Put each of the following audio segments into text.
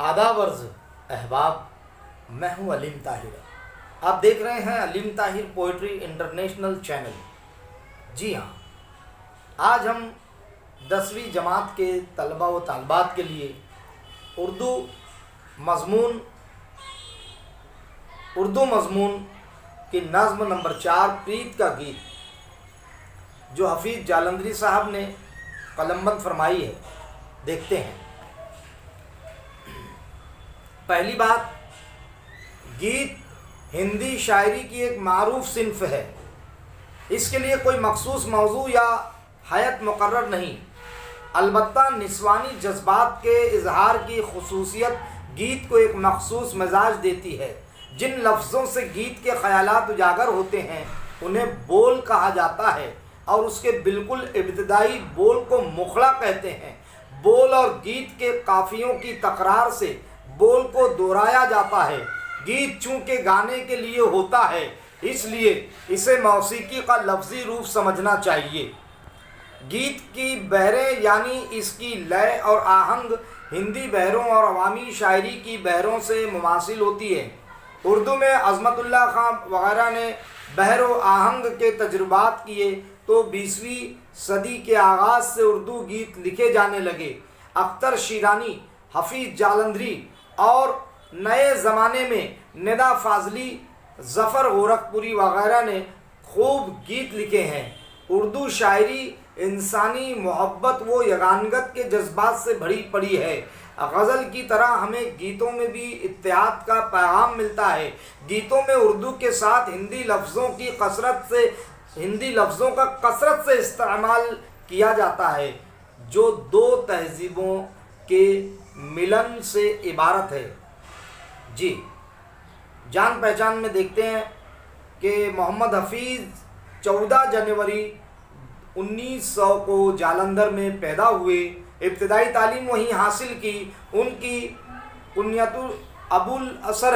आदावर्ज अहबाब, मैं हूँ अलीम ताहिर। आप देख रहे हैं Aleem Tahir poetry international channel. जी हाँ, आज हम 10वीं जमात के तलबा व तालबात के लिए उर्दू मज़मून की नज़्म नंबर 4 प्रीत का गीत, जो हफीज़ जालंधरी साहब ने कलमबंद फरमाई है, देखते हैं। पहली बात, गीत हिंदी शायरी की एक मारूफ सिन्फ है। इसके लिए कोई मखसूस मौजू या हैत मुकर्रर नहीं, अलबत्ता निस्वानी जज्बात के इजहार की खुसूसियत गीत को एक मखसूस मिजाज देती है। जिन लफ्ज़ों से गीत के ख़यालात उजागर होते हैं उन्हें बोल कहा जाता है, और उसके बिल्कुल इब्तिदाई बोल को मुखड़ा कहते हैं। बोल और गीत के काफ़ियों की तकरार से बोल को दोहराया जाता है। गीत चूँकि गाने के लिए होता है, इसलिए इसे मौसीकी का लफ्ज़ी रूप समझना चाहिए। गीत की बहरें यानी इसकी लय और आहंग हिंदी बहरों और अवामी शायरी की बहरों से मुमासिल होती है। उर्दू में अज़मतुल्लाह खां वगैरह ने बहर व आहंग के तजुर्बात किए तो 20वीं सदी के आगाज़ से उर्दू गीत लिखे जाने लगे। अख्तर शीरानी, हफीज़ जालंधरी और नए ज़माने में निदा फाजली, ज़फ़र गोरखपुरी वगैरह ने खूब गीत लिखे हैं। उर्दू शायरी इंसानी मोहब्बत व यगानगत के जज्बात से भरी पड़ी है। गज़ल की तरह हमें गीतों में भी इत्तेहाद का पैगाम मिलता है। गीतों में उर्दू के साथ हिंदी लफ्ज़ों का कसरत से इस्तेमाल किया जाता है, जो दो तहजीबों के मिलन से इबारत है। जी, जान पहचान में देखते हैं कि मोहम्मद हफीज़ 14 जनवरी 1900 को जालंधर में पैदा हुए। इब्तिदाई तालीम वहीं हासिल की। उनकी कुनियत अबुल असर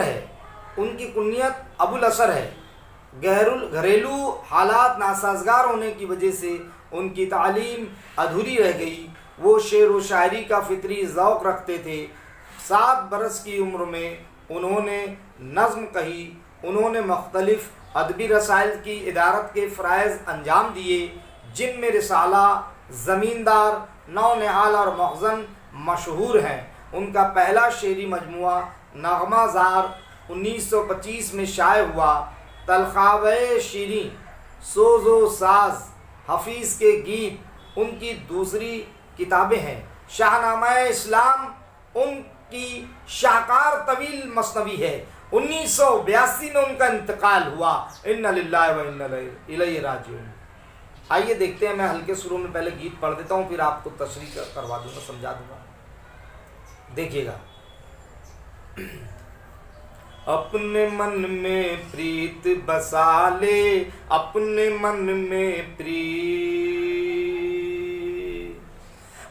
है। घरेलू हालात नासाजगार होने की वजह से उनकी तालीम अधूरी रह गई। वो शेर व शायरी का फितरी ज़ौक़ रखते थे। 7 बरस की उम्र में उन्होंने नज़्म कही। उन्होंने मुख्तलिफ़ अदबी रसाइल की इदारत के फ़राइज़ अंजाम दिए, जिनमें रिसाला, ज़मींदार, नौनिहाल और मखज़न मशहूर हैं। उनका पहला शेरी मजमुआ नग़माज़ार 1925 में शाये हुआ। तलख़ावे शीरीं, सोज़ो साज़, हफीज़ के गीत उनकी दूसरी किताबें हैं। शाहनामाए इस्लाम उनकी शाहकार तवील मसनवी है। 1982 में उनका इंतकाल हुआ। इन्ना लिल्लाहि व इन्ना इलैहि राजिऊन। आइए देखते हैं। मैं हल्के सुरों में पहले गीत पढ़ देता हूँ, फिर आपको तशरीह करवा दूंगा, समझा दूंगा। देखिएगा। अपने मन में प्रीत बसा ले, अपने मन में प्रीत,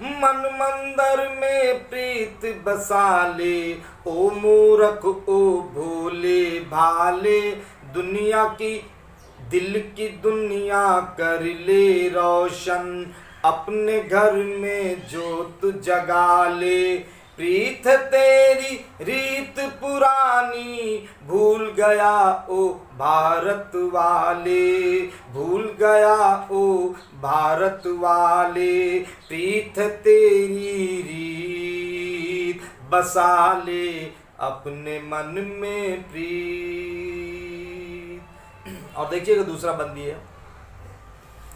मन मंदिर में प्रीत बसा ले। ओ मूरख ओ भोले भाले, दुनिया की दिल की दुनिया कर ले रोशन, अपने घर में जोत जगा ले। प्रीत तेरी रीत पुरानी, भूल गया ओ भारत वाले, भूल गया ओ भारत वाले। प्रीत तेरी रीत बसा ले, अपने मन में प्रीत। और देखिएगा दूसरा बंदी है।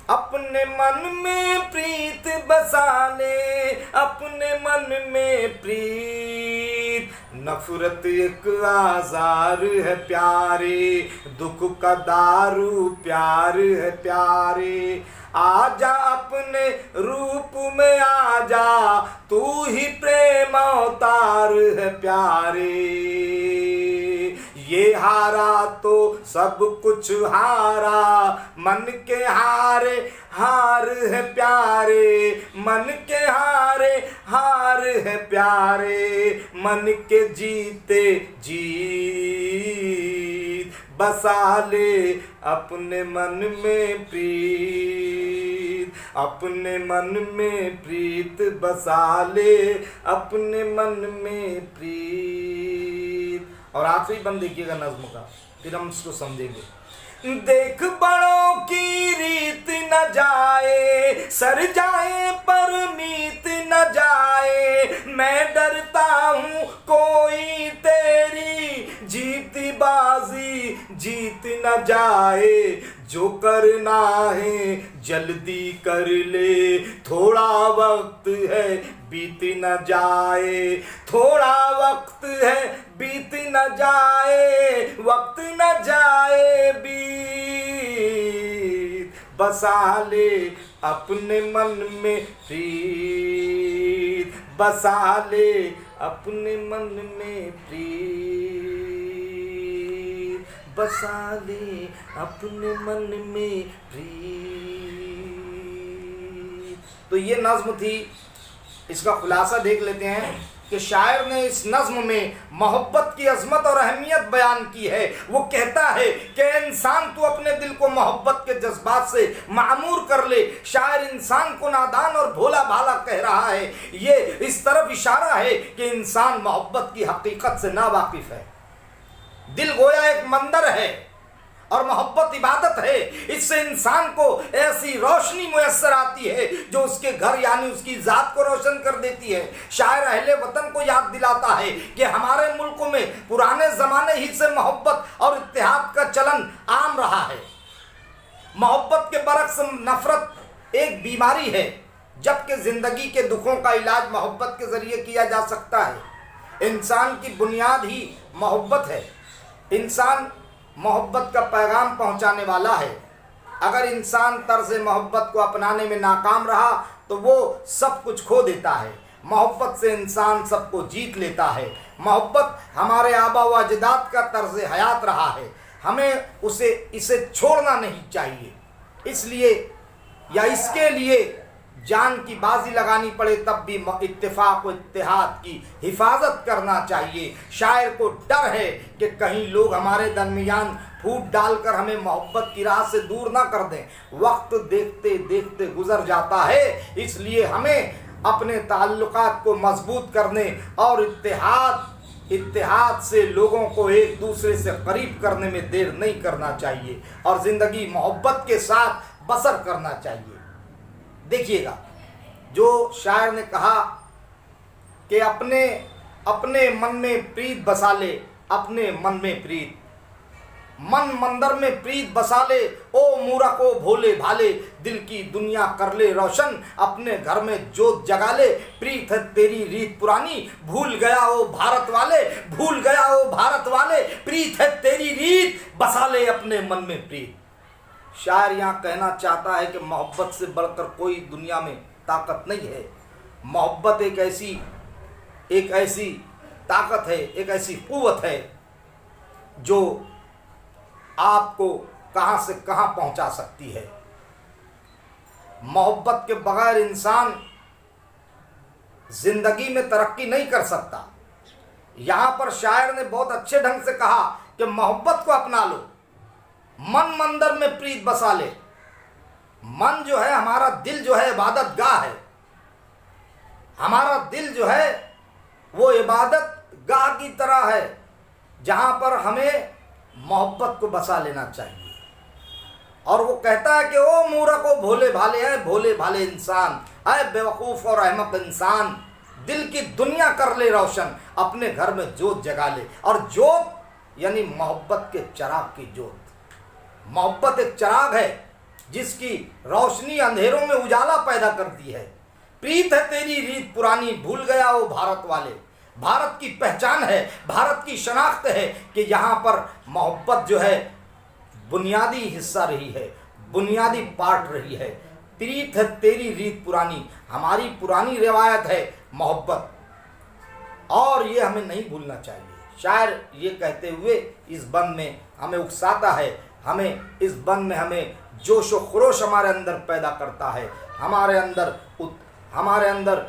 अपने मन में प्रीत बसा ले, अपने मन में प्रीत। नफरत एक आज़ार है प्यारे, दुख का दारू प्यार है प्यारे। आजा अपने रूप में आजा, तू ही प्रेम अवतार है प्यारे। ये हारा तो सब कुछ हारा, मन के हारे हार है प्यारे, मन के हारे हार है प्यारे। मन के जीते जीत बसा ले, अपने मन में प्रीत। अपने मन में प्रीत बसा ले, अपने मन में प्रीत। और आखिरी बंद देखिएगा नज्म का, फिर हम इसको समझेंगे। देख बड़ों की रीत न जाए, सर जाए पर मीत न जाए, मैं डरता हूँ कोई तेरी जीती बाजी जीत न जाए। जो करना है जल्दी कर ले, थोड़ा वक्त है बीत न जाए, थोड़ा वक्त है बीत न जाए, वक्त न जाए बीत। बसा ले अपने मन में प्रीत, बसा ले अपने मन में प्रीत, बसा ले अपने मन में प्रीत। तो ये नज्म थी, इसका खुलासा देख लेते हैं कि शायर ने इस नज्म में मोहब्बत की अजमत और अहमियत बयान की है। वो कहता है कि इंसान तू अपने दिल को मोहब्बत के जज्बात से मामूर कर ले। शायर इंसान को नादान और भोला भाला कह रहा है। ये इस तरफ इशारा है कि इंसान मोहब्बत की हकीकत से नावाकिफ है। दिल गोया एक मंदिर है और मोहब्बत इबादत है। इससे इंसान को ऐसी रोशनी मुयस्सर आती है जो उसके घर यानी उसकी ज़ात को रोशन कर देती है। शायर अहले वतन को याद दिलाता है कि हमारे मुल्क में पुराने ज़माने ही से मोहब्बत और इत्तेहाद का चलन आम रहा है। मोहब्बत के बरक्स नफ़रत एक बीमारी है, जबकि ज़िंदगी के दुखों का इलाज मोहब्बत के ज़रिए किया जा सकता है। इंसान की बुनियाद ही मोहब्बत है। इंसान मोहब्बत का पैगाम पहुंचाने वाला है। अगर इंसान तर्ज़ मोहब्बत को अपनाने में नाकाम रहा तो वो सब कुछ खो देता है। मोहब्बत से इंसान सबको जीत लेता है। मोहब्बत हमारे आबा व अजदाद का तर्ज़ हयात रहा है। हमें इसे छोड़ना नहीं चाहिए। इसलिए या इसके लिए जान की बाजी लगानी पड़े तब भी इत्तेफाक व इत्तेहाद की हिफाजत करना चाहिए। शायर को डर है कि कहीं लोग हमारे दरमियान फूट डालकर हमें मोहब्बत की राह से दूर ना कर दें। वक्त देखते देखते गुजर जाता है, इसलिए हमें अपने ताल्लुकात को मजबूत करने और इत्तेहाद से लोगों को एक दूसरे से करीब करने में देर नहीं करना चाहिए और ज़िंदगी मोहब्बत के साथ बसर करना चाहिए। देखिएगा, जो शायर ने कहा कि अपने मन में प्रीत बसा ले, अपने मन में प्रीत, मन मंदिर में प्रीत बसा ले। ओ मूरख ओ भोले भाले, दिल की दुनिया कर ले रोशन, अपने घर में जोत जगा ले। प्रीत है तेरी रीत पुरानी, भूल गया ओ भारत वाले, भूल गया ओ भारत वाले। प्रीत है तेरी रीत, बसा ले अपने मन में प्रीत। शायर यहाँ कहना चाहता है कि मोहब्बत से बढ़कर कोई दुनिया में ताकत नहीं है। मोहब्बत एक ऐसी ताकत है, एक ऐसी क़ुव्वत है जो आपको कहाँ से कहाँ पहुँचा सकती है। मोहब्बत के बगैर इंसान ज़िंदगी में तरक्की नहीं कर सकता। यहाँ पर शायर ने बहुत अच्छे ढंग से कहा कि मोहब्बत को अपना लो, मन मंदिर में प्रीत बसा ले। मन जो है, हमारा दिल जो है इबादत गाह है। हमारा दिल जो है वो इबादत गाह की तरह है जहाँ पर हमें मोहब्बत को बसा लेना चाहिए। और वो कहता है कि ओ मूरख ओ भोले भाले है, भोले भाले इंसान, अय बेवकूफ़ और अहमक इंसान, दिल की दुनिया कर ले रोशन, अपने घर में जोत जगा ले। और जोत यानी मोहब्बत के चिराग की जोत। मोहब्बत एक चिराग है जिसकी रोशनी अंधेरों में उजाला पैदा करती है। प्रीत है तेरी रीत पुरानी, भूल गया वो भारत वाले। भारत की पहचान है, भारत की शनाख्त है कि यहाँ पर मोहब्बत जो है बुनियादी हिस्सा रही है, बुनियादी पार्ट रही है। प्रीत है तेरी रीत पुरानी, हमारी पुरानी रिवायत है मोहब्बत, और ये हमें नहीं भूलना चाहिए। शायर ये कहते हुए इस बंद में हमें उकसाता है, हमें इस बंद में हमें जोश व खरोश हमारे अंदर पैदा करता है, हमारे अंदर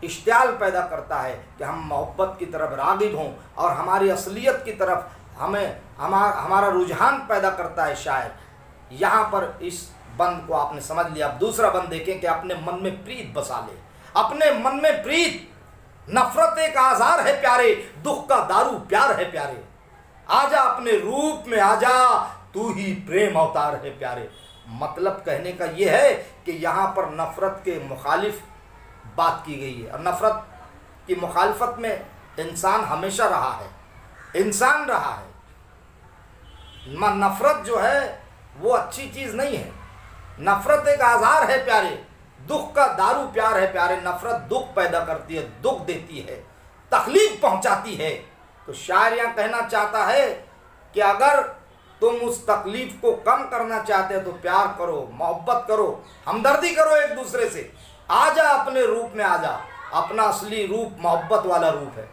इश्तियाल पैदा करता है कि हम मोहब्बत की तरफ राग़िब हों और हमारी असलियत की तरफ हमारा रुझान पैदा करता है। शायर यहाँ पर इस बंद को आपने समझ लिया। अब दूसरा बंद देखें कि अपने मन में प्रीत बसा ले। अपने मन में प्रीत, नफरत एक आजार है प्यारे, दुख का दारू प्यार है प्यारे। आजा अपने रूप में आजा, तू ही प्रेम अवतार है प्यारे। मतलब कहने का यह है कि यहाँ पर नफरत के मुखालिफ बात की गई है, और नफरत की मुखालफत में इंसान हमेशा रहा है, इंसान रहा है। नफरत जो है वो अच्छी चीज़ नहीं है। नफरत एक आजार है प्यारे, दुख का दारू प्यार है प्यारे। नफरत दुख पैदा करती है, दुख देती है, तकलीफ पहुंचाती है। तो शायर यहाँ कहना चाहता है कि अगर तुम उस तकलीफ को कम करना चाहते हो तो प्यार करो, मोहब्बत करो, हमदर्दी करो एक दूसरे से। आजा अपने रूप में आजा। अपना असली रूप मोहब्बत वाला रूप है।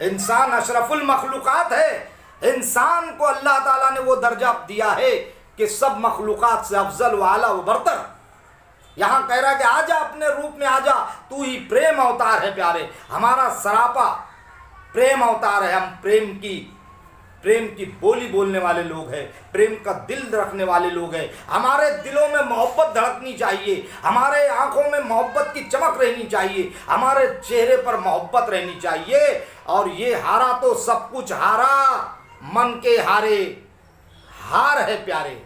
इंसान अशरफुल मखलूकात है। इंसान को अल्लाह ताला ने वो दर्जा दिया है कि सब मखलूकात से अफजल व आला व बरतर। यहाँ कह रहा है कि आजा अपने रूप में आजा, तू ही प्रेम अवतार है प्यारे। हमारा सरापा प्रेम अवतार है। हम प्रेम की बोली बोलने वाले लोग हैं, प्रेम का दिल रखने वाले लोग हैं। हमारे दिलों में मोहब्बत धड़कनी चाहिए, हमारे आंखों में मोहब्बत की चमक रहनी चाहिए, हमारे चेहरे पर मोहब्बत रहनी चाहिए। और ये हारा तो सब कुछ हारा, मन के हारे हार है प्यारे।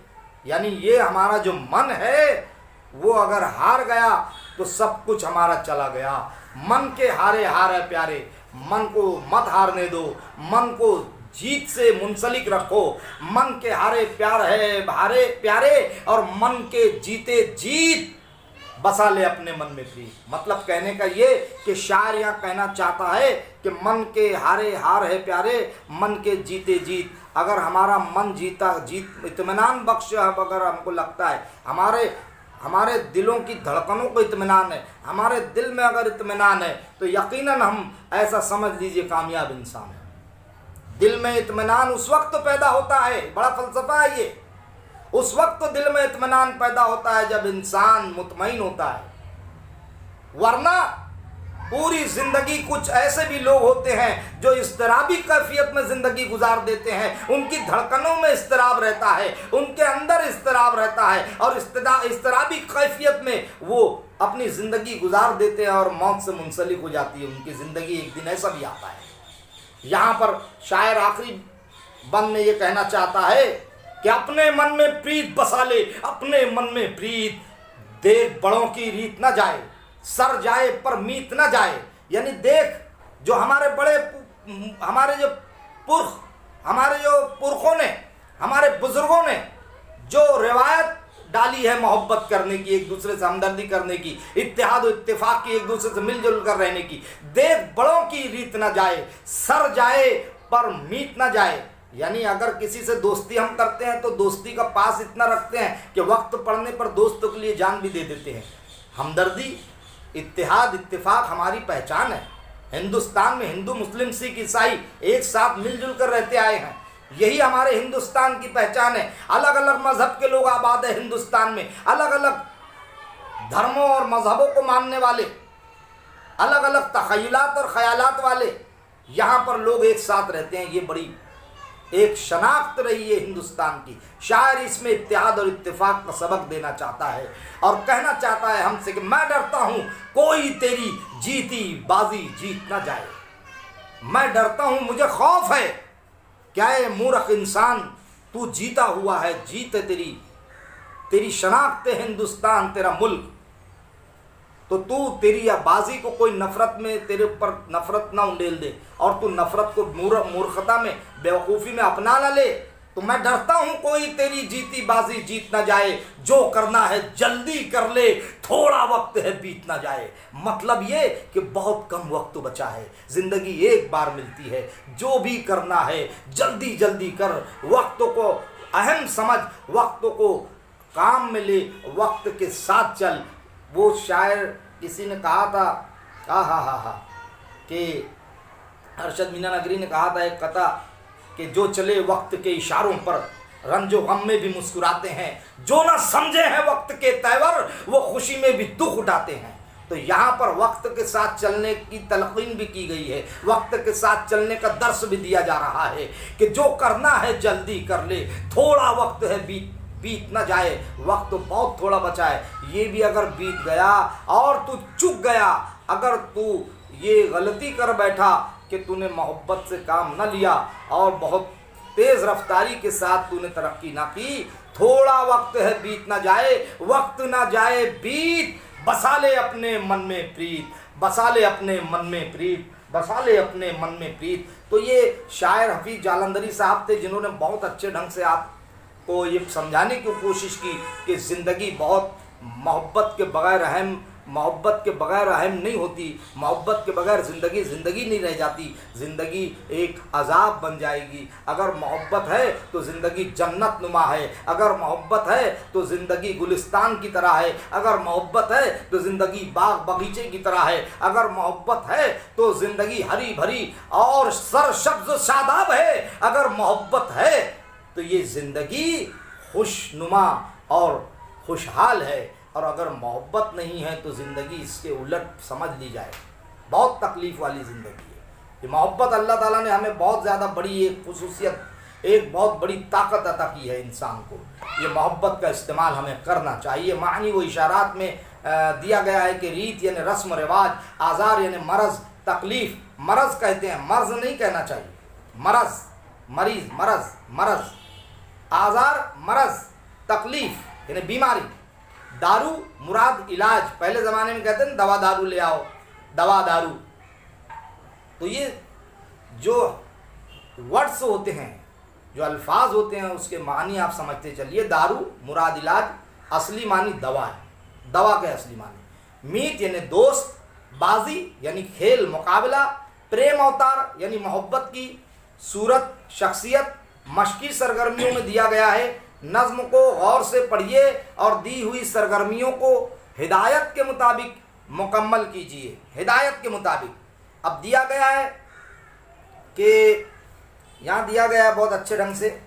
यानी ये हमारा जो मन है वो अगर हार गया तो सब कुछ हमारा चला गया। मन के हारे हार है प्यारे। मन को मत हारने दो, मन को जीत से मुंसलिक रखो। मन के हारे प्यार है हारे प्यारे, और मन के जीते जीत बसा ले अपने मन में भी। मतलब कहने का ये कि शायर यहाँ कहना चाहता है कि मन के हारे हार है प्यारे, मन के जीते जीत। अगर हमारा मन जीत इत्मीनान बख्श अगर हमको लगता है, हमारे दिलों की धड़कनों को इत्मीनान है, हमारे दिल में अगर इत्मीनान है, तो यकीनन हम ऐसा समझ लीजिए कामयाब इंसान है। दिल में इत्मीनान उस वक्त पैदा होता है, बड़ा फलसफा है ये, उस वक्त तो दिल में इत्मीनान पैदा होता है जब इंसान मुतमईन होता है। वरना पूरी जिंदगी कुछ ऐसे भी लोग होते हैं जो इस्तराबी कैफियत में जिंदगी गुजार देते हैं। उनकी धड़कनों में इस्तराब रहता है, उनके अंदर इस्तराब रहता है, और इस्तराबी कैफियत में वो अपनी जिंदगी गुजार देते हैं और मौत से मुंसलिक हो जाती है उनकी जिंदगी। एक दिन ऐसा भी आता है। यहाँ पर शायर आखिरी बंद में ये कहना चाहता है कि अपने मन में प्रीत बसा ले, अपने मन में प्रीत। देख बड़ों की रीत ना जाए, सर जाए पर मीत ना जाए। यानी देख जो हमारे बड़े हमारे जो पुरखों ने, हमारे बुजुर्गों ने जो रिवायत डाली है मोहब्बत करने की, एक दूसरे से हमदर्दी करने की, इत्तेहाद और इत्तेफाक की, एक दूसरे से मिलजुल कर रहने की। देख बड़ों की रीत ना जाए, सर जाए पर मीत ना जाए। यानी अगर किसी से दोस्ती हम करते हैं तो दोस्ती का पास इतना रखते हैं कि वक्त पड़ने पर दोस्तों के लिए जान भी दे देते हैं। हमदर्दी, इत्तेहाद, इत्तेफाक हमारी पहचान है। हिंदुस्तान में हिंदू, मुस्लिम, सिख, ईसाई एक साथ मिलजुल कर रहते आए हैं। यही हमारे हिंदुस्तान की पहचान है। अलग अलग मजहब के लोग आबाद है हिंदुस्तान में, अलग अलग धर्मों और मजहबों को मानने वाले, अलग अलग तखयलात और ख्यालात वाले यहाँ पर लोग एक साथ रहते हैं। ये बड़ी एक शनाख्त रही है हिंदुस्तान की। शायर इसमें इत्तेहाद और इत्तेफाक का सबक देना चाहता है और कहना चाहता है हमसे कि मैं डरता हूँ कोई तेरी जीती बाजी जीत ना जाए। मैं डरता हूँ, मुझे खौफ है। क्या है मूर्ख इंसान, तू जीता हुआ है, जीत है तेरी शनाख्त है हिंदुस्तान, तेरा मुल्क। तो तू तेरी या बाजी को कोई नफरत में तेरे ऊपर नफरत ना उंडेल दे और तू नफरत को मूर्खता में, बेवकूफ़ी में अपना ना ले। तो मैं डरता हूँ कोई तेरी जीती बाजी जीत ना जाए। जो करना है जल्दी कर ले, थोड़ा वक्त है बीत ना जाए। मतलब ये कि बहुत कम वक्त बचा है, ज़िंदगी एक बार मिलती है। जो भी करना है जल्दी जल्दी कर, वक्तों को अहम समझ, वक्तों को काम में ले, वक्त के साथ चल। वो शायर किसी ने कहा था, हा कि अरशद मीना नगरी ने कहा था एक कथा कि जो चले वक्त के इशारों पर रंजो गम में भी मुस्कुराते हैं, जो ना समझे हैं वक्त के तेवर वो खुशी में भी दुख उठाते हैं। तो यहाँ पर वक्त के साथ चलने की तलकीन भी की गई है, वक्त के साथ चलने का दर्स भी दिया जा रहा है कि जो करना है जल्दी कर ले, थोड़ा वक्त है बीत न जाए, वक्त तो बहुत थोड़ा बचा है, ये भी अगर बीत गया और तू चूक गया, अगर तू ये गलती कर बैठा कि तूने मोहब्बत से काम न लिया और बहुत तेज़ रफ्तारी के साथ तूने तरक्की ना की, थोड़ा वक्त है बीत ना जाए, वक्त ना जाए बीत, बसा ले अपने मन में प्रीत, बसा ले अपने मन में प्रीत, बसा ले अपने मन में प्रीत। तो ये शायर हफीज़ जालंधरी साहब थे जिन्होंने बहुत अच्छे ढंग से आपको ये समझाने की कोशिश की कि ज़िंदगी बहुत मोहब्बत के बगैर अहम, मोहब्बत के बगैर अहम नहीं होती, मोहब्बत के बगैर ज़िंदगी नहीं रह जाती, ज़िंदगी एक अजाब बन जाएगी। अगर मोहब्बत है तो ज़िंदगी जन्नत नुमा है, अगर मोहब्बत है तो ज़िंदगी गुलिस्तान की तरह है, अगर मोहब्बत है तो ज़िंदगी बाग बगीचे की तरह है, अगर मोहब्बत है तो ज़िंदगी हरी भरी और सरसब्ज़ शादाब है, अगर मोहब्बत है तो ये ज़िंदगी खुशनुमा और खुशहाल है, और अगर मोहब्बत नहीं है तो ज़िंदगी इसके उलट समझ ली जाए, बहुत तकलीफ़ वाली ज़िंदगी है। ये मोहब्बत अल्लाह ताला ने हमें बहुत ज़्यादा बड़ी एक खुसूसियत, एक बहुत बड़ी ताकत अता की है इंसान को। ये मोहब्बत का इस्तेमाल हमें करना चाहिए। मानी वो इशारात में दिया गया है कि रीत यानी रस्म रिवाज, आज़ार यानी मरज़, तकलीफ़, मरज़ कहते हैं, मर्ज़ नहीं कहना चाहिए, मरज़, मरीज़, मरज़, मरज़, आज़ार मरज़, तकलीफ़ यानी बीमारी, दारू मुराद इलाज, पहले ज़माने में कहते हैं दवा दारू ले आओ, दवा दारू। तो ये जो वर्ड्स होते हैं, जो अल्फाज होते हैं, उसके मानी आप समझते चलिए। दारू मुराद इलाज, असली मानी दवा है, दवा के असली मानी। मीत यानी दोस्त, बाजी यानी खेल मुकाबला, प्रेम अवतार यानी मोहब्बत की सूरत शख्सियत, मशकी सरगर्मियों में दिया गया है। नज़्म को गौर से पढ़िए और दी हुई सरगर्मियों को हिदायत के मुताबिक मुकम्मल कीजिए, हिदायत के मुताबिक। अब दिया गया है कि यहाँ दिया गया है बहुत अच्छे ढंग से,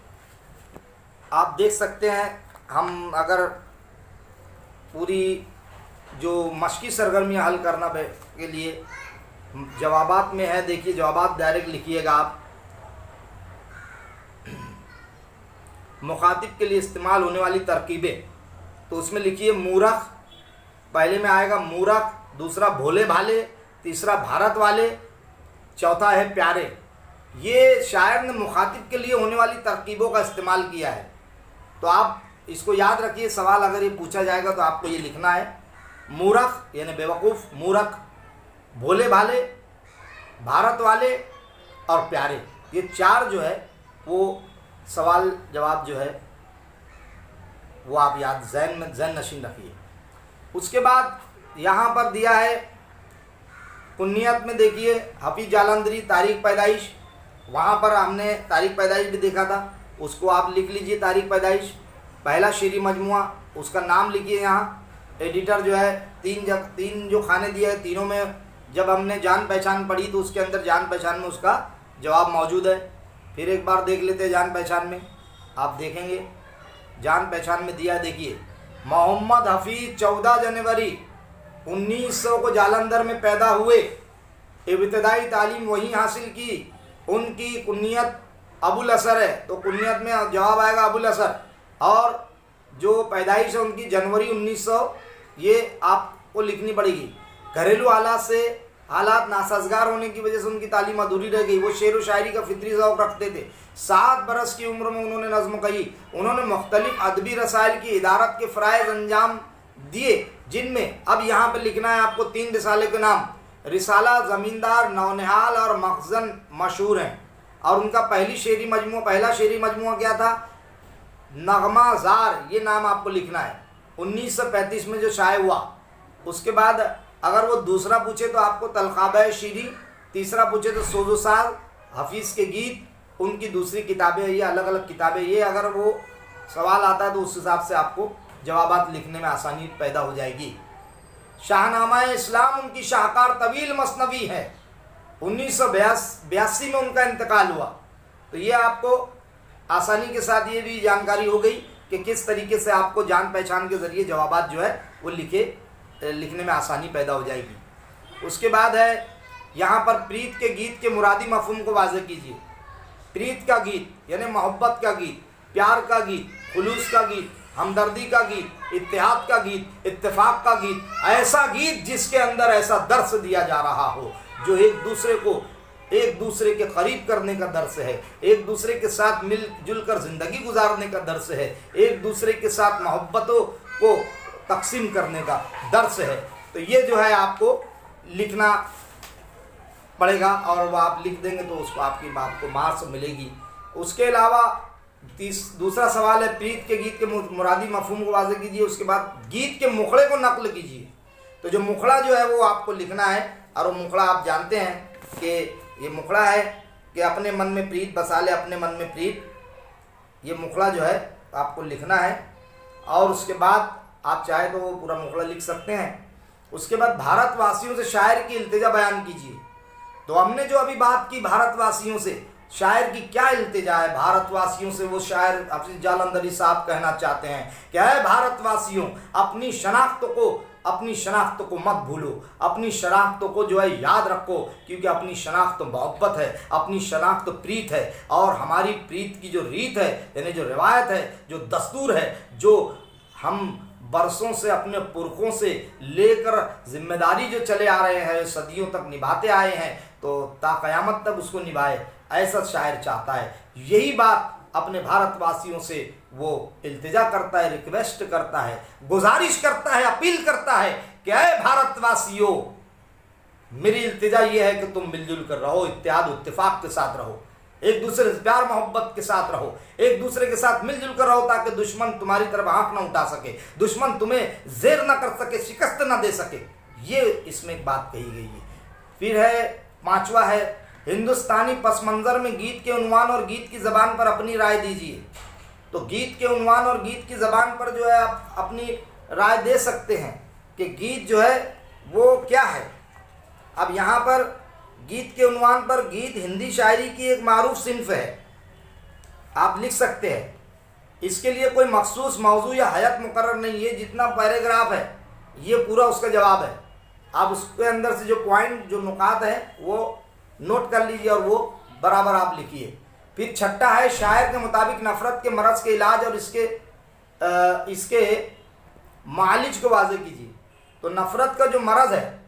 आप देख सकते हैं। हम अगर पूरी जो मशकी सरगर्मियाँ हल करना के लिए जवाबात में है, देखिए जवाबात डायरेक्ट लिखिएगा आप। मुखातिब के लिए इस्तेमाल होने वाली तरकीबें, तो उसमें लिखिए मूरख, पहले में आएगा मूरख, दूसरा भोले भाले, तीसरा भारत वाले, चौथा है प्यारे। ये शायर ने मुखातिब के लिए होने वाली तरकीबों का इस्तेमाल किया है। तो आप इसको याद रखिए, सवाल अगर ये पूछा जाएगा तो आपको ये लिखना है, मूरख यानी बेवकूफ़, मूरख, भोले भाले, भारत वाले और प्यारे। ये चार जो है वो सवाल जवाब जो है वो आप याद ज़हन नशीन रखिए। उसके बाद यहाँ पर दिया है कुन्नियत में, देखिए हफीज़ जालंधरी तारीख़ पैदाइश, वहाँ पर हमने तारीख़ पैदाइश भी देखा था, उसको आप लिख लीजिए तारीख़ पैदाइश। पहला शेरी मजमुआ, उसका नाम लिखिए। यहाँ एडिटर जो है तीन जो खाने दिए हैं, तीनों में जब हमने जान पहचान पढ़ी तो उसके अंदर जान पहचान में उसका जवाब मौजूद है। फिर एक बार देख लेते हैं जान पहचान में, आप देखेंगे जान पहचान में दिया, देखिए मोहम्मद हफीज़ 14 जनवरी 1900 को जालंधर में पैदा हुए, इब्तिदाई तालीम वहीं हासिल की, उनकी कुन्नियत अबुल असर है, तो कुन्नियत में जवाब आएगा अबुल असर, और जो पैदाइश है उनकी जनवरी 1900, ये आपको लिखनी पड़ेगी। घरेलू हालात नासाजगार होने की वजह से उनकी तालीम अधूरी रह गई। वो शेर व शायरी का फितरी ज़ौक़ रखते थे। 7 बरस की उम्र में उन्होंने नज़्म कही। उन्होंने मुख्तलिफ अदबी रसाइल की इदारत के फ़राइज़ अंजाम दिए, जिनमें अब यहाँ पर लिखना है आपको 3 रिसाले के नाम। रिसाला, ज़मींदार, नौनिहाल और मखज़न मशहूर हैं। और उनका पहला शेरी मजमुआ क्या था? नगमा ज़ार, ये नाम आपको लिखना है, 1935 में जो शाये हुआ। उसके बाद अगर वो दूसरा पूछे तो आपको तलखाबे शीरी, तीसरा पूछे तो सोजो साल, हफीज़ के गीत, उनकी दूसरी किताबें, ये अलग अलग किताबें। ये अगर वो सवाल आता है तो उस हिसाब से आपको जवाबात लिखने में आसानी पैदा हो जाएगी। शाहनामा इस्लाम उनकी शाहकार तवील मसनवी है, 1982 में उनका इंतकाल हुआ। तो ये आपको आसानी के साथ ये भी जानकारी हो गई कि किस तरीके से आपको जान पहचान के ज़रिए जवाबात जो है वो लिखने में आसानी पैदा हो जाएगी। उसके बाद है यहाँ पर प्रीत के गीत के मुरादी मफ़हूम को वाज़ेह कीजिए। प्रीत का गीत यानी मोहब्बत का गीत, प्यार का गीत, खुलूस का गीत, हमदर्दी का गीत, इत्तेहाद का गीत, इत्तेफाक का गीत, ऐसा गीत जिसके अंदर ऐसा दर्स दिया जा रहा हो जो एक दूसरे के करीब करने का दर्स है, एक दूसरे के साथ मिलजुल कर ज़िंदगी गुजारने का दर्स है, एक दूसरे के साथ मोहब्बतों को तकसीम करने का दर्स है। तो ये जो है आपको लिखना पड़ेगा और वह आप लिख देंगे तो उसको आपकी बात को मार्क्स मिलेगी। उसके अलावा दूसरा सवाल है प्रीत के गीत के मुरादी मफहूम को वाज़ेह कीजिए। उसके बाद गीत के मुखड़े को नक़ल कीजिए। तो जो मुखड़ा जो है वो आपको लिखना है, और वो मुखड़ा आप जानते हैं कि ये मुखड़ा है कि अपने मन में प्रीत बसा ले, अपने मन में प्रीत, ये मुखड़ा जो है आपको लिखना है। और उसके बाद आप चाहे तो वो पूरा मुखड़ा लिख सकते हैं। उसके बाद भारतवासियों से शायर की इल्तिजा बयान कीजिए। तो हमने जो अभी बात की भारतवासियों से शायर की क्या इल्तिजा है, भारतवासियों से वो शायर हफीज जालंधरी साहब कहना चाहते हैं क्या है, भारतवासियों अपनी शनाख्त को मत भूलो, अपनी शनाख्त को जो है याद रखो, क्योंकि अपनी शनाख्त मोहब्बत है, अपनी शनाख्त प्रीत है। और हमारी प्रीत की जो रीत है, यानी जो रिवायत है, जो दस्तूर है, जो हम बरसों से अपने पुरखों से लेकर जिम्मेदारी जो चले आ रहे हैं, सदियों तक निभाते आए हैं, तो ता क़यामत तक उसको निभाए, ऐसा शायर चाहता है। यही बात अपने भारतवासियों से वो इल्तिजा करता है, रिक्वेस्ट करता है, गुजारिश करता है, अपील करता है कि ऐ भारतवासियों, मेरी इल्तिजा ये है कि तुम मिलजुल कर रहो, इत्तेहाद इत्तेफाक के साथ रहो, एक दूसरे से प्यार मोहब्बत के साथ रहो, एक दूसरे के साथ मिलजुल कर रहो, ताकि दुश्मन तुम्हारी तरफ आंख ना उठा सके, दुश्मन तुम्हें जेर ना कर सके, शिकस्त ना दे सके। ये इसमें एक बात कही गई है। फिर है पांचवा है हिंदुस्तानी पस मंज़र में गीत के उन्वान और गीत की ज़बान पर अपनी राय दीजिए। तो गीत के उन्वान और गीत की ज़बान पर जो है आप अपनी राय दे सकते हैं कि गीत जो है वो क्या है। अब यहाँ पर गीत के उन्वान पर गीत हिंदी शायरी की एक मारूफ सिन्फ है, आप लिख सकते हैं। इसके लिए कोई मखसूस मौजू या हयत मुकर्रर नहीं है, जितना पैराग्राफ है ये पूरा उसका जवाब है। आप उसके अंदर से जो पॉइंट, जो नुकात हैं वो नोट कर लीजिए और वो बराबर आप लिखिए। फिर छठा है शायर के मुताबिक नफ़रत के मरज़ के इलाज और इसके मालिज को वाज़ेह कीजिए। तो नफ़रत का जो मरज़ है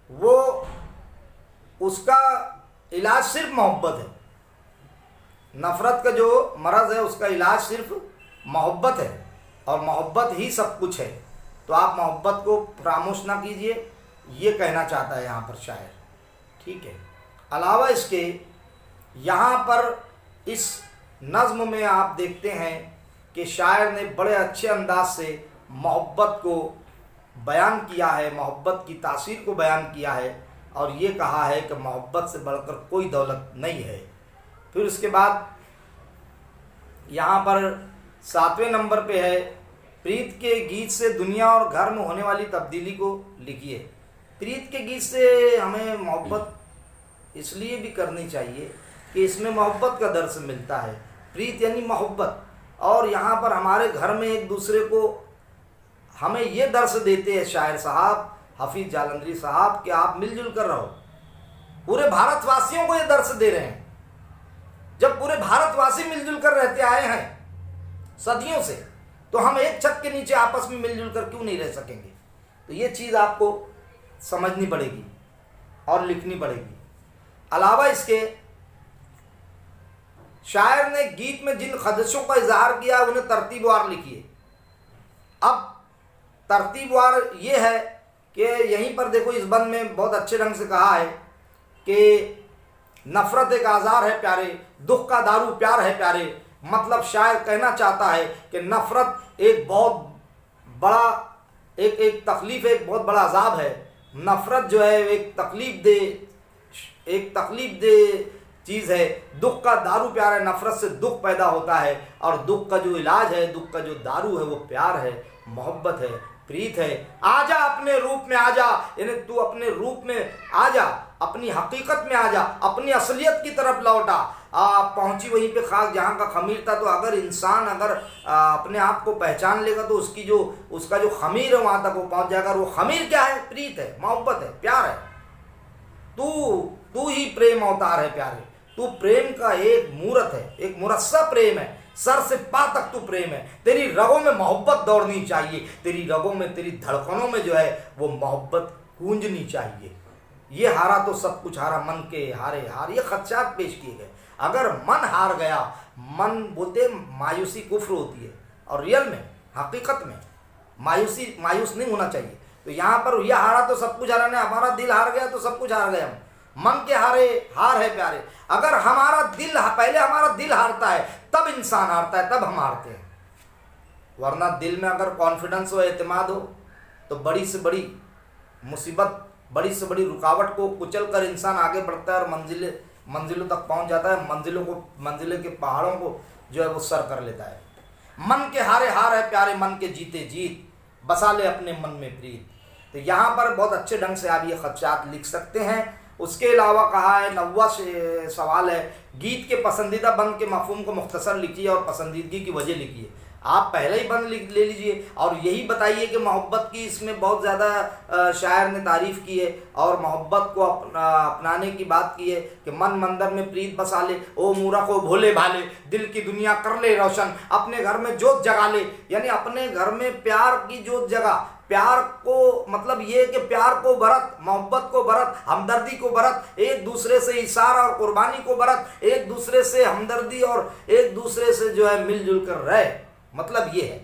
वो उसका इलाज सिर्फ मोहब्बत है। नफ़रत का जो मरज़ है उसका इलाज सिर्फ मोहब्बत है, और मोहब्बत ही सब कुछ है। तो आप मोहब्बत को फरामोश ना कीजिए, ये कहना चाहता है यहाँ पर शायर। ठीक है। अलावा इसके यहाँ पर इस नज़्म में आप देखते हैं कि शायर ने बड़े अच्छे अंदाज से मोहब्बत को बयान किया है, मोहब्बत की तासीर को बयान किया है, और ये कहा है कि मोहब्बत से बढ़कर कोई दौलत नहीं है। फिर उसके बाद यहाँ पर 7वें नंबर पे है प्रीत के गीत से दुनिया और घर में होने वाली तब्दीली को लिखिए। प्रीत के गीत से हमें मोहब्बत इसलिए भी करनी चाहिए कि इसमें मोहब्बत का दर्स मिलता है। प्रीत यानी मोहब्बत, और यहाँ पर हमारे घर में एक दूसरे को हमें ये दर्स देते हैं शायर साहब, हफीज जालंधरी साहब, कि आप मिलजुल कर रहो। पूरे भारतवासियों को ये दर्स दे रहे हैं। जब पूरे भारतवासी मिलजुल कर रहते आए हैं सदियों से, तो हम एक छत के नीचे आपस में मिलजुल कर क्यों नहीं रह सकेंगे। तो ये चीज़ आपको समझनी पड़ेगी और लिखनी पड़ेगी। अलावा इसके शायर ने गीत में जिन खदशों का इजहार किया है उन्हें तरतीबवार लिखिए। अब तरतीबवार ये है कि यहीं पर देखो, इस बंद में बहुत अच्छे ढंग से कहा है कि नफ़रत एक आज़ार है प्यारे, दुख का दारू प्यार है प्यारे। मतलब शायर कहना चाहता है कि नफ़रत एक बहुत बड़ा एक तकलीफ़, एक बहुत बड़ा अजाब है। नफ़रत जो है एक तकलीफ दे चीज़ है। दुख का दारू प्यार है, नफ़रत से दुख पैदा होता है, और दुख का जो इलाज है, दुख का जो दारू है वो प्यार है, मोहब्बत है, प्रीत है। आजा अपने रूप में आजा, यानी तू अपने रूप में आजा, अपनी हकीकत में आजा, अपनी असलियत की तरफ लौटा। पहुंची वहीं पे खाक जहाँ का खमीर था। तो अगर इंसान अपने आप को पहचान लेगा तो उसका जो खमीर है वहाँ तक वो पहुँच जाएगा। और वो खमीर क्या है? प्रीत है, मोहब्बत है, प्यार है। तू ही प्रेम अवतार है प्यारे, तू प्रेम का एक मूर्त है, एक मुरस्सा प्रेम है। सर से पाँव तक तू प्रेम है, तेरी रगों में मोहब्बत दौड़नी चाहिए, तेरी रगों में, तेरी धड़कनों में जो है वो मोहब्बत गूंजनी चाहिए। ये हारा तो सब कुछ हारा, मन के हारे हार, ये खदशात पेश किए गए। अगर मन हार गया, मन बोलते मायूसी कुफ्र होती है, और रियल में, हकीकत में मायूस नहीं होना चाहिए। तो यहाँ पर यह हारा तो सब कुछ हारा नहीं, हमारा दिल हार गया तो सब कुछ हार गया। मन के हारे हार है प्यारे। अगर हमारा दिल, पहले हमारा दिल हारता है तब इंसान हारता है, तब हम हारते हैं। वरना दिल में अगर कॉन्फिडेंस हो, एतमाद हो, तो बड़ी से बड़ी मुसीबत, बड़ी से बड़ी रुकावट को कुचल कर इंसान आगे बढ़ता है और मंजिलों तक पहुंच जाता है। मंजिलों के पहाड़ों को जो है वो सर कर लेता है। मन के हारे हार है प्यारे, मन के जीते जीत, बसा ले अपने मन में प्रीत। तो यहाँ पर बहुत अच्छे ढंग से आप ये खदशात लिख सकते हैं। उसके अलावा कहा है, 9वां सवाल है, गीत के पसंदीदा बंद के मफहूम को मुख्तसर लिखिए और पसंदीदगी की वजह लिखिए। आप पहले ही बंद ले लीजिए और यही बताइए कि मोहब्बत की इसमें बहुत ज़्यादा शायर ने तारीफ़ की है और मोहब्बत को अपनाने की बात की है कि मन मंदिर में प्रीत बसा ले, ओ मूरा को भोले भाले, दिल की दुनिया कर ले रोशन, अपने घर में जोत जगा ले। यानी अपने घर में प्यार की जोत जगा। प्यार को मतलब ये कि प्यार को बरत, मोहब्बत को बरत, हमदर्दी को बरत, एक दूसरे से इशारा और कुर्बानी को बरत, एक दूसरे से हमदर्दी और एक दूसरे से जो है मिलजुल कर रहे। मतलब ये है,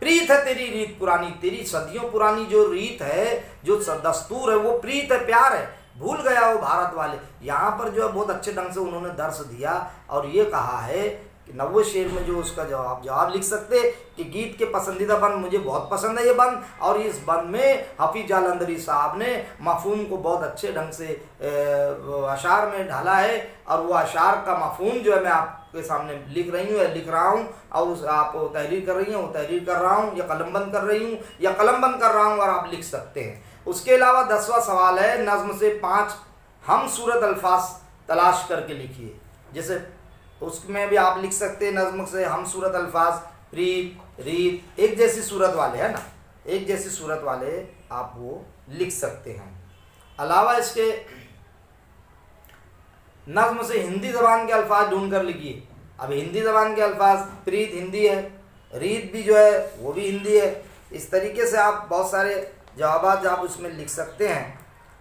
प्रीत है तेरी रीत पुरानी, तेरी सदियों पुरानी जो रीत है, जो दस्तूर है, वो प्रीत है, प्यार है, भूल गया वो भारत वाले। यहाँ पर जो है बहुत अच्छे ढंग से उन्होंने दर्श दिया और ये कहा है कि 90 शेर में जो उसका जवाब लिख सकते कि गीत के पसंदीदा बंद, मुझे बहुत पसंद है ये बंद, और इस बंद में हफीज जालंधरी साहब ने मफहूम को बहुत अच्छे ढंग से अशार में ढाला है। और वो अशार का मफहूम जो है मैं आपके सामने लिख रहा हूँ और आप तहरीर कर रही हैं, वो तहरीर कर रहा हूँ, या कलमबंद कर रही हूँ या कलमबंद कर रहा हूँ, और आप लिख सकते हैं। उसके अलावा 10वां सवाल है, नज़्म से 5 हमसूरत अल्फाज तलाश करके लिखिए। जैसे उसमें भी आप लिख सकते हैं, नज़्म से हमसूरत अल्फाज, प्रीत, रीत, एक जैसी सूरत वाले, है ना, एक जैसी सूरत वाले आप वो लिख सकते हैं। अलावा इसके नज़्म से हिंदी ज़बान के अल्फाज ढूंढ कर लिखिए। अब हिंदी ज़बान के अल्फाज, प्रीत हिंदी है, रीत भी जो है वो भी हिंदी है। इस तरीके से आप बहुत सारे जवाब आप उसमें लिख सकते हैं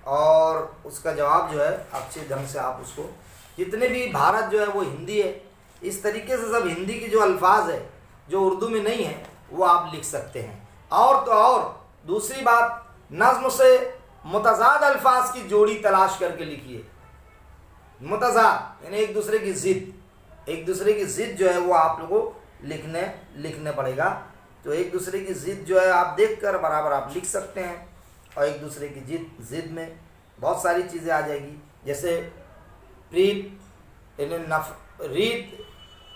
और उसका जवाब जो है अच्छे ढंग से आप उसको, जितने भी भारत जो है वो हिंदी है, इस तरीके से सब हिंदी के जो अल्फाज है जो उर्दू में नहीं है वो आप लिख सकते हैं। और तो और दूसरी बात, नज़्म से मुतज़ाद अल्फाज की जोड़ी तलाश करके लिखिए। मुतज़ाद यानी एक दूसरे की ज़िद जो है वो आप लोगों को लिखने पड़ेगा। तो एक दूसरे की ज़िद जो है आप देखकर बराबर आप लिख सकते हैं और एक दूसरे की ज़िद में बहुत सारी चीज़ें आ जाएगी। जैसे प्रीत यानी रीत,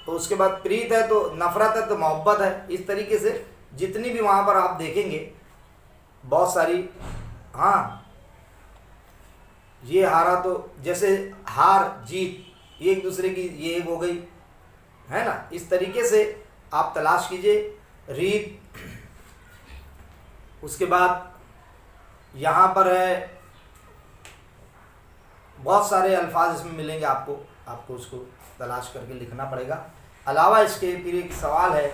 तो उसके बाद प्रीत है तो नफ़रत है तो मोहब्बत है। इस तरीके से जितनी भी वहाँ पर आप देखेंगे बहुत सारी, हाँ ये हारा तो जैसे हार जीत ये एक दूसरे की ये एक हो गई, है ना। इस तरीके से आप तलाश कीजिए रीत। उसके बाद यहाँ पर है बहुत सारे अल्फाज इसमें मिलेंगे आपको उसको तलाश करके लिखना पड़ेगा। अलावा इसके फिर एक सवाल है,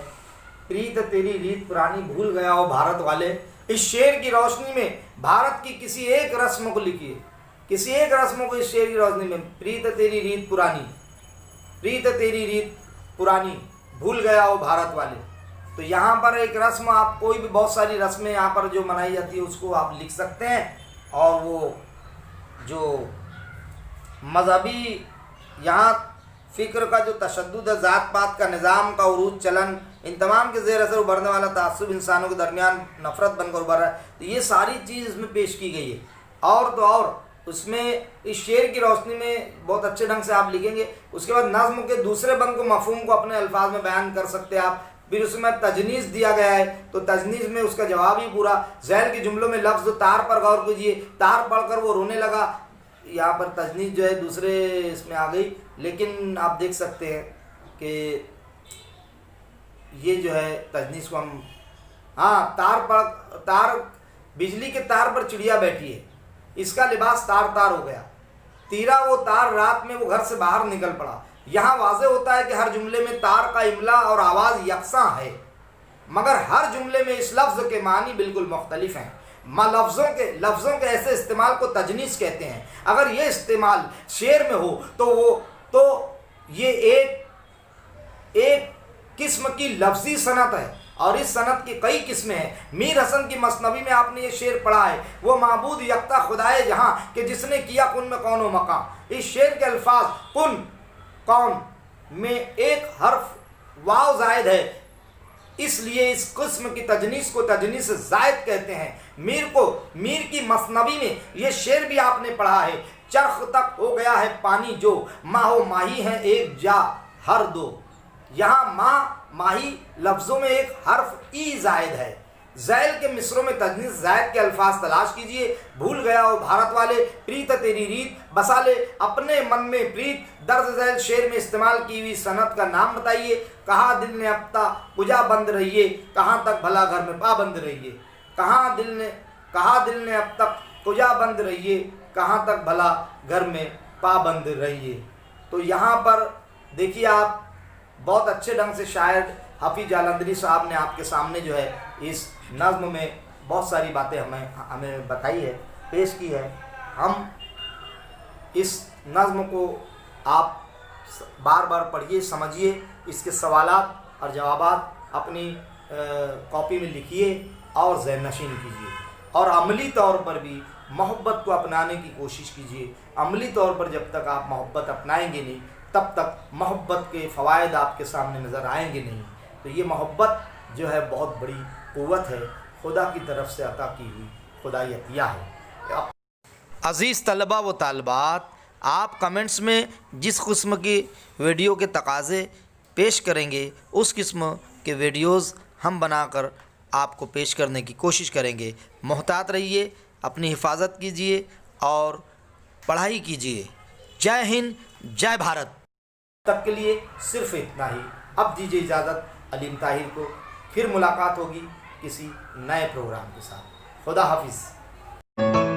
प्रीत तेरी रीत पुरानी, भूल गया हो भारत वाले। इस शेर की रोशनी में भारत की किसी एक रस्म को लिखिए, किसी एक रस्म को इस शेर की रोशनी में। प्रीत तेरी रीत पुरानी, प्रीत तेरी रीत पुरानी, भूल गया हो भारत वाले। तो यहाँ पर एक रस्म, आप कोई भी बहुत सारी रस्में यहाँ पर जो मनाई जाती है उसको आप लिख सकते हैं। और वो जो मजहबी यहाँ फ़िक्र का जो तशद्दुद है, ज़ात पात का निज़ाम का उरूज चलन, इन तमाम के ज़ेर असर उभरने वाला तासुब इंसानों के दरमियान नफ़रत बनकर उभर रहा है। तो ये सारी चीज़ इसमें पेश की गई है। और तो और उसमें इस शेर की रोशनी में बहुत अच्छे ढंग से आप लिखेंगे। उसके बाद नज़्म के दूसरे बंद को, मफहूम को अपने अल्फाज में बयान कर सकते हैं आप। फिर उसमें तजनीज़ दिया गया है तो तजनीज़ में उसका जवाब ही पूरा। ज़ैल के जुमलों में लफ्ज़ तार पर गौर कीजिए, तार पढ़कर वो रोने लगा। यहाँ पर तजनीज़ जो है दूसरे इसमें आ गई, लेकिन आप देख सकते हैं कि ये जो है तजनीज़ को हम, हाँ तार बिजली के तार पर चिड़िया बैठी है, इसका लिबास तार तार हो गया, तीरा वो तार रात में वो घर से बाहर निकल पड़ा। यहाँ वाज़े होता है कि हर जुमले में तार का इमला और आवाज़ यकसां है, मगर हर जुमले में इस लफ्ज़ के मानी बिल्कुल मुख्तलिफ हैं। लफ्ज़ों के ऐसे इस्तेमाल को तजनीस कहते हैं। अगर ये इस्तेमाल शेर में हो तो ये एक किस्म की लफ्ज़ी सनत है, और इस सनत की कई किस्में हैं। मीर हसन की मसनवी में आपने ये शेर पढ़ा है, वो माबूद यकता खुदाए जहाँ कि जिसने किया कुन में कौन व मकाम। इस शेर के अल्फाज कुन कौन में एक हर्फ वाव जायद है, इसलिए इस किस्म की तजनीस को तजनीस जायद कहते हैं। मीर की मसनवी में ये शेर भी आपने पढ़ा है, चरख तक हो गया है पानी जो, माहो माही है एक जा हर दो। यहाँ माही लफ्ज़ों में एक हर्फ ई जायद है। ज़ैल के मिसरों में तजनीस जायद के अल्फाज तलाश कीजिए। भूल गया हो भारत वाले प्रीत तेरी रीत, बसा ले अपने मन में प्रीत। दर्ज झैल शेर में इस्तेमाल की हुई सनत का नाम बताइए। कहाँ दिल ने अब तक कुजा बंद रहिए, कहाँ तक भला घर में पाबंद रहिए। कहाँ दिल ने अब तक कुजा बंद रहिए, कहाँ तक भला घर में पाबंद रहिए। तो यहाँ पर देखिए आप, बहुत अच्छे ढंग से शायर हफीज जालंधरी साहब ने आपके सामने जो है इस नज़्म में बहुत सारी बातें हमें बताई है, पेश की है। हम इस नज़्म को आप बार बार पढ़िए, समझिए, इसके सवालात और जवाबात अपनी कॉपी में लिखिए और ज़हन नशीन कीजिए, और अमली तौर पर भी मोहब्बत को अपनाने की कोशिश कीजिए। अमली तौर पर जब तक आप मोहब्बत अपनाएंगे नहीं, तब तक मोहब्बत के फ़वाइद आपके सामने नज़र आएंगे नहीं। तो ये मोहब्बत जो है बहुत बड़ी क़ुव्वत है, खुदा की तरफ से अता की हुई खुदाई अतिया है। अज़ीज़ तलबा व तालिबात, आप कमेंट्स में जिस किस्म की वीडियो के तकाज़े पेश करेंगे, उस किस्म के वीडियोज़ हम बनाकर आपको पेश करने की कोशिश करेंगे। मोहतात रहिए, अपनी हिफाजत कीजिए और पढ़ाई कीजिए। जय हिंद, जय भारत। तक के लिए सिर्फ इतना ही। अब दीजिए इजाज़त अलीम ताहिर को। फिर मुलाकात होगी किसी नए प्रोग्राम के साथ। खुदा हाफिज़।